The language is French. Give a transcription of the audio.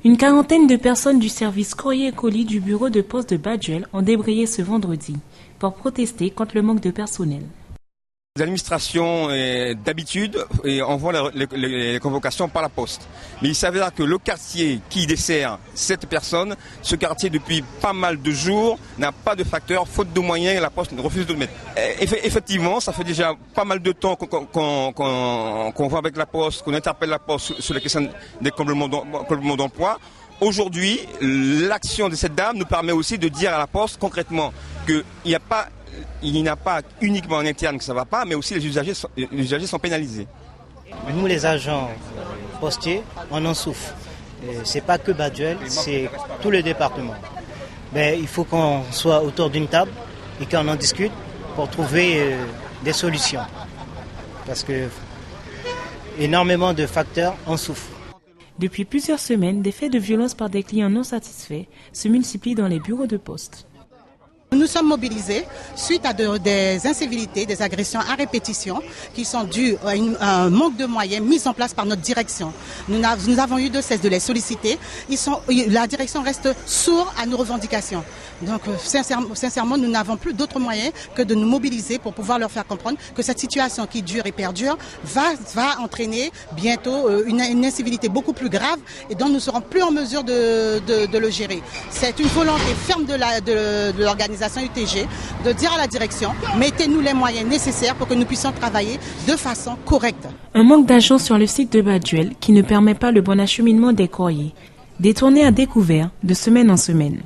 Une quarantaine de personnes du service courrier et colis du bureau de poste de Baduel ont débrayé ce vendredi pour protester contre le manque de personnel. L'administration, d'habitude, envoie les convocations par la poste. Mais il s'avère que le quartier qui dessert cette personne, ce quartier depuis pas mal de jours, n'a pas de facteur, faute de moyens, et la poste refuse de le mettre. Effectivement, ça fait déjà pas mal de temps qu'on voit avec la poste, qu'on interpelle la poste sur les questions des compléments d'emploi. Aujourd'hui, l'action de cette dame nous permet aussi de dire à la poste concrètement qu'il n'y a pas uniquement en interne que ça ne va pas, mais aussi les usagers sont pénalisés. Nous, les agents postiers, on en souffre. Ce n'est pas que Baduel, c'est tout le département. Mais il faut qu'on soit autour d'une table et qu'on en discute pour trouver des solutions. Parce que énormément de facteurs en souffrent. Depuis plusieurs semaines, des faits de violence par des clients non satisfaits se multiplient dans les bureaux de poste. Nous sommes mobilisés suite à des incivilités, des agressions à répétition qui sont dues à un manque de moyens mis en place par notre direction. Nous avons eu de cesse de les solliciter. La direction reste sourde à nos revendications. Donc sincèrement, nous n'avons plus d'autres moyens que de nous mobiliser pour pouvoir leur faire comprendre que cette situation qui dure et perdure va entraîner bientôt une incivilité beaucoup plus grave et dont nous ne serons plus en mesure de le gérer. C'est une volonté ferme de l'organisation UTG de dire à la direction, mettez-nous les moyens nécessaires pour que nous puissions travailler de façon correcte. Un manque d'agents sur le site de Baduel qui ne permet pas le bon acheminement des courriers, détournés à découvert de semaine en semaine.